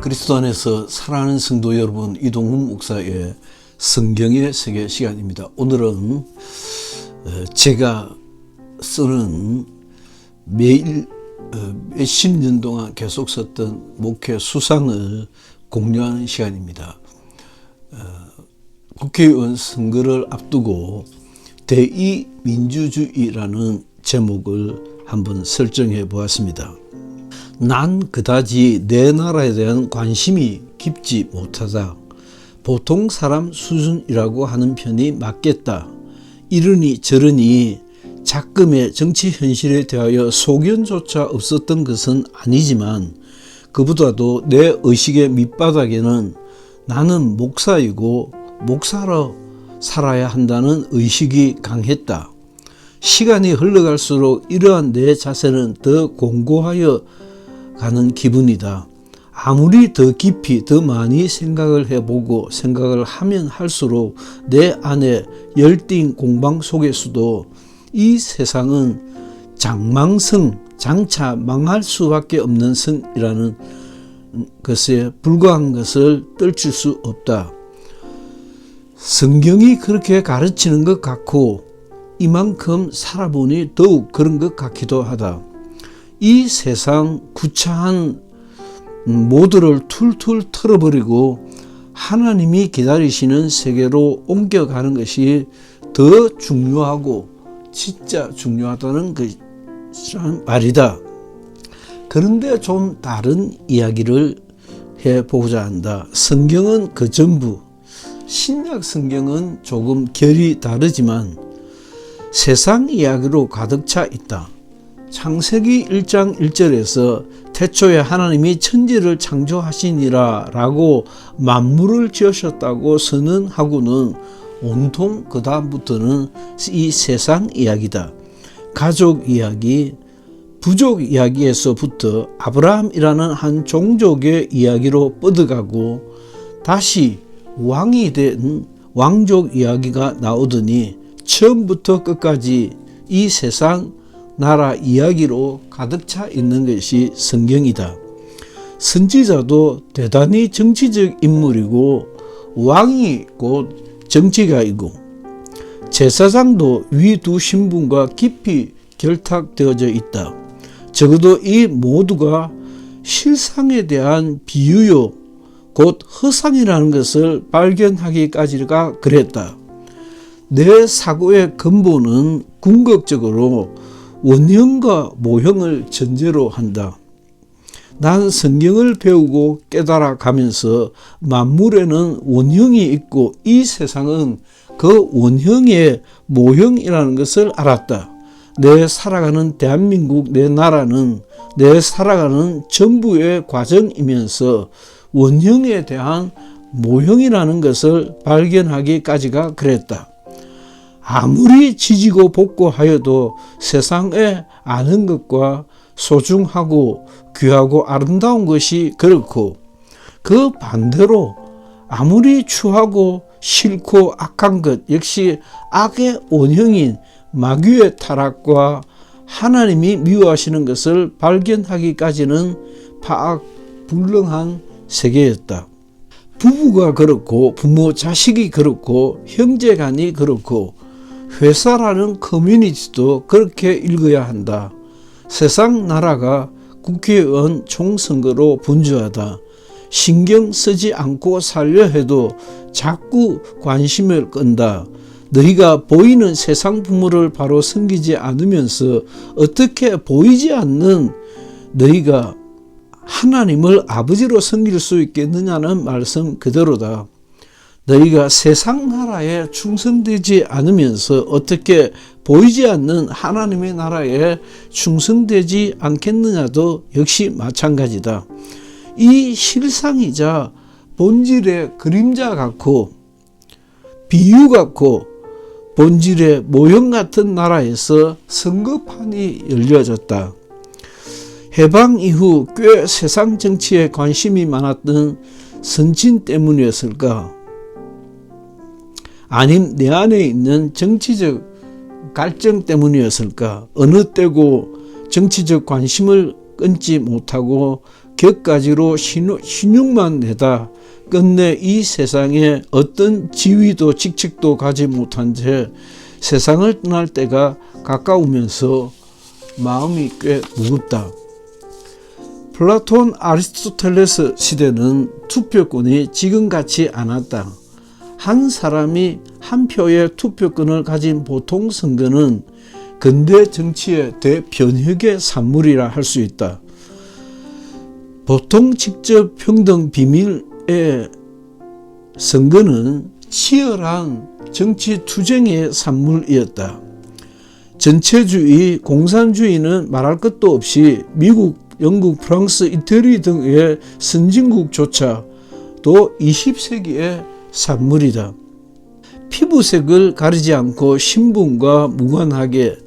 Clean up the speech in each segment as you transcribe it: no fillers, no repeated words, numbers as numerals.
그리스도 안에서 사랑하는 성도 여러분, 이동훈 목사의 성경의 세계 시간입니다. 오늘은 제가 쓰는 매일 몇십 년 동안 계속 썼던 목회 수상을 공유하는 시간입니다. 국회의원 선거를 앞두고 대의민주주의라는 제목을 한번 설정해 보았습니다. 난 그다지 내 나라에 대한 관심이 깊지 못하다. 보통 사람 수준이라고 하는 편이 맞겠다. 이러니 저러니 작금의 정치 현실에 대하여 소견조차 없었던 것은 아니지만 그보다도 내 의식의 밑바닥에는 나는 목사이고 목사로 살아야 한다는 의식이 강했다. 시간이 흘러갈수록 이러한 내 자세는 더 공고하여 가는 기분이다. 아무리 더 깊이 더 많이 생각을 해보고 생각을 하면 할수록 내 안에 열띤 공방 속에서도 이 세상은 장망성, 장차 망할 수밖에 없는 성이라는 것에 불과한 것을 떨칠 수 없다. 성경이 그렇게 가르치는 것 같고 이만큼 살아보니 더욱 그런 것 같기도 하다. 이 세상 구차한 모드를 툴툴 털어버리고 하나님이 기다리시는 세계로 옮겨가는 것이 더 중요하고 진짜 중요하다는 것이란 말이다. 그런데 좀 다른 이야기를 해보고자 한다. 성경은 그 전부, 신약 성경은 조금 결이 다르지만 세상 이야기로 가득 차 있다. 창세기 1장 1절에서 태초에 하나님이 천지를 창조하시니라 라고 만물을 지으셨다고 선언하고는 온통 그 다음부터는 이 세상 이야기다. 가족 이야기, 부족 이야기에서부터 아브라함이라는 한 종족의 이야기로 뻗어가고 다시 왕이 된 왕족 이야기가 나오더니 처음부터 끝까지 이 세상 나라 이야기로 가득 차 있는 것이 성경이다. 선지자도 대단히 정치적 인물이고 왕이 곧 정치가이고 제사장도 위 두 신분과 깊이 결탁되어져 있다. 적어도 이 모두가 실상에 대한 비유요 곧 허상이라는 것을 발견하기까지가 그랬다. 내 사고의 근본은 궁극적으로 원형과 모형을 전제로 한다. 난 성경을 배우고 깨달아 가면서 만물에는 원형이 있고 이 세상은 그 원형의 모형이라는 것을 알았다. 내 살아가는 대한민국, 내 나라는 내 살아가는 전부의 과정이면서 원형에 대한 모형이라는 것을 발견하기까지가 그랬다. 아무리 지지고 볶고 하여도 세상에 아는 것과 소중하고 귀하고 아름다운 것이 그렇고 그 반대로 아무리 추하고 싫고 악한 것 역시 악의 원형인 마귀의 타락과 하나님이 미워하시는 것을 발견하기까지는 파악불능한 세계였다. 부부가 그렇고 부모 자식이 그렇고 형제간이 그렇고 회사라는 커뮤니티도 그렇게 읽어야 한다. 세상 나라가 국회의원 총선거로 분주하다. 신경 쓰지 않고 살려 해도 자꾸 관심을 끈다. 너희가 보이는 세상 부모를 바로 섬기지 않으면서 어떻게 보이지 않는 너희가 하나님을 아버지로 섬길 수 있겠느냐는 말씀 그대로다. 너희가 세상 나라에 충성되지 않으면서 어떻게 보이지 않는 하나님의 나라에 충성되지 않겠느냐도 역시 마찬가지다. 이 실상이자 본질의 그림자 같고 비유 같고 본질의 모형 같은 나라에서 선거판이 열려졌다. 해방 이후 꽤 세상 정치에 관심이 많았던 선진 때문이었을까? 아님 내 안에 있는 정치적 갈증 때문이었을까? 어느 때고 정치적 관심을 끊지 못하고 격가지로 신용만 내다 끝내 이 세상에 어떤 지위도 직책도 가지 못한 채 세상을 떠날 때가 가까우면서 마음이 꽤 무겁다. 플라톤 아리스토텔레스 시대는 투표권이 지금 같지 않았다. 한 사람이 한 표의 투표권을 가진 보통 선거는 근대 정치의 대변혁의 산물이라 할 수 있다. 보통 직접 평등 비밀의 선거는 치열한 정치 투쟁의 산물이었다. 전체주의, 공산주의는 말할 것도 없이 미국, 영국, 프랑스, 이태리 등의 선진국조차도 20세기의 산물이다. 피부색을 가리지 않고 신분과 무관하게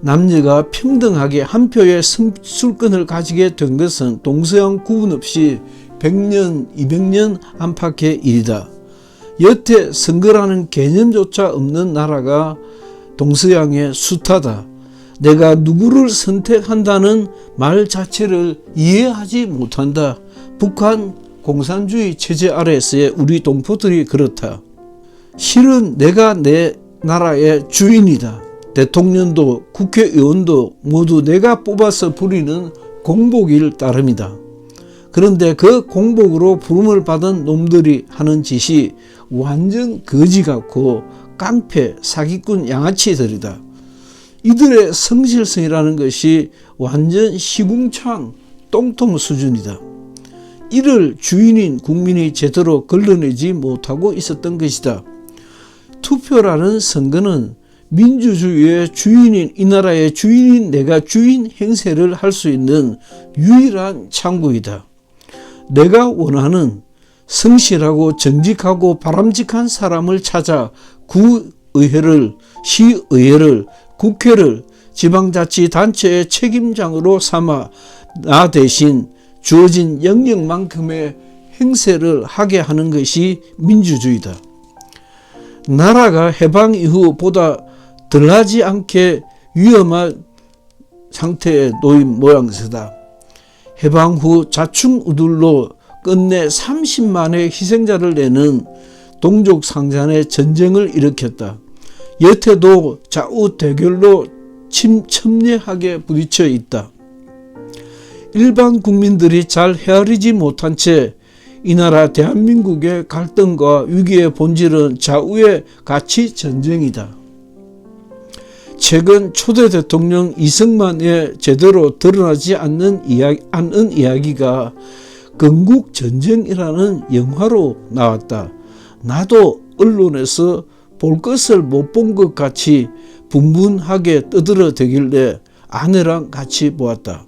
남녀가 평등하게 한 표의 선출권을 가지게 된 것은 동서양 구분 없이 100년, 200년 안팎의 일이다. 여태 선거라는 개념조차 없는 나라가 동서양의 수타다. 내가 누구를 선택한다는 말 자체를 이해하지 못한다. 북한 공산주의 체제 아래에서의 우리 동포들이 그렇다. 실은 내가 내 나라의 주인이다. 대통령도 국회의원도 모두 내가 뽑아서 부리는 공복일 따름이다. 그런데 그 공복으로 부름을 받은 놈들이 하는 짓이 완전 거지 같고 깡패, 사기꾼 양아치들이다. 이들의 성실성이라는 것이 완전 시궁창 똥통 수준이다. 이를 주인인 국민이 제대로 걸러내지 못하고 있었던 것이다. 투표라는 선거는 민주주의의 주인인 이 나라의 주인인 내가 주인 행세를 할 수 있는 유일한 창구이다. 내가 원하는 성실하고 정직하고 바람직한 사람을 찾아 구의회를, 시의회를, 국회를 지방자치단체의 책임장으로 삼아 나 대신 주어진 영역만큼의 행세를 하게 하는 것이 민주주의다. 나라가 해방 이후 보다 덜하지 않게 위험한 상태에 놓인 모양새다. 해방 후 자충우돌로 끝내 30만의 희생자를 내는 동족상잔의 전쟁을 일으켰다. 여태도 좌우 대결로 첨예하게 부딪혀 있다. 일반 국민들이 잘 헤아리지 못한 채 이 나라 대한민국의 갈등과 위기의 본질은 좌우의 가치 전쟁이다. 최근 초대 대통령 이승만의 제대로 드러나지 않는 이야기가 건국전쟁이라는 영화로 나왔다. 나도 언론에서 볼 것을 못 본 것 같이 분분하게 떠들어대길래 아내랑 같이 보았다.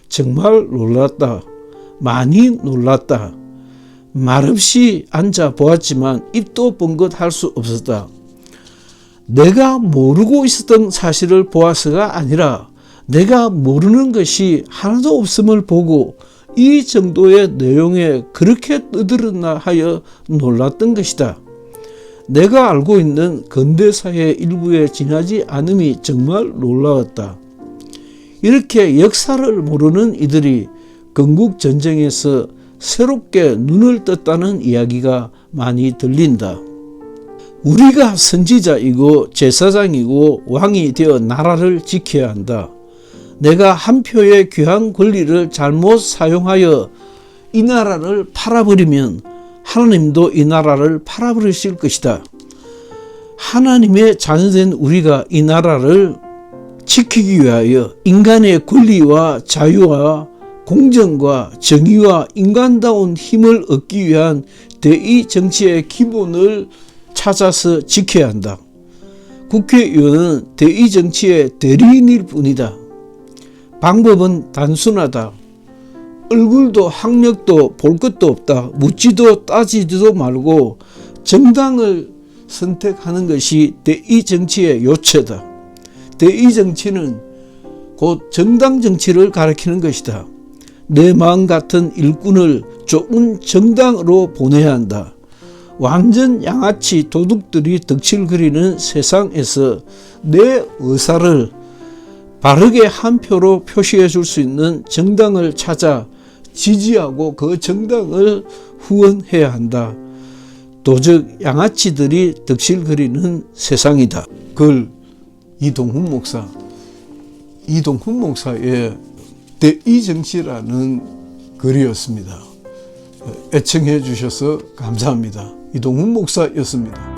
정말 놀랐다. 많이 놀랐다. 말없이 앉아 보았지만 입도 뻥긋 할 수 없었다. 내가 모르고 있었던 사실을 보아서가 아니라 내가 모르는 것이 하나도 없음을 보고 이 정도의 내용에 그렇게 떠들었나 하여 놀랐던 것이다. 내가 알고 있는 근대사의 일부에 지나지 않음이 정말 놀라웠다. 이렇게 역사를 모르는 이들이 건국전쟁에서 새롭게 눈을 떴다는 이야기가 많이 들린다. 우리가 선지자이고 제사장이고 왕이 되어 나라를 지켜야 한다. 내가 한 표의 귀한 권리를 잘못 사용하여 이 나라를 팔아버리면 하나님도 이 나라를 팔아버리실 것이다. 하나님의 자녀된 우리가 이 나라를 지키기 위하여 인간의 권리와 자유와 공정과 정의와 인간다운 힘을 얻기 위한 대의 정치의 기본을 찾아서 지켜야 한다. 국회의원은 대의 정치의 대리인일 뿐이다. 방법은 단순하다. 얼굴도 학력도 볼 것도 없다. 묻지도 따지지도 말고 정당을 선택하는 것이 대의 정치의 요체다. 대의 정치는 곧 정당 정치를 가리키는 것이다. 내 마음 같은 일꾼을 좋은 정당으로 보내야 한다. 완전 양아치 도둑들이 덕질거리는 세상에서 내 의사를 바르게 한 표로 표시해 줄 수 있는 정당을 찾아 지지하고 그 정당을 후원해야 한다. 도적 양아치들이 덕실거리는 세상이다. 그걸 이동훈 목사의 대이정치라는 글이었습니다. 애청해 주셔서 감사합니다. 이동훈 목사였습니다.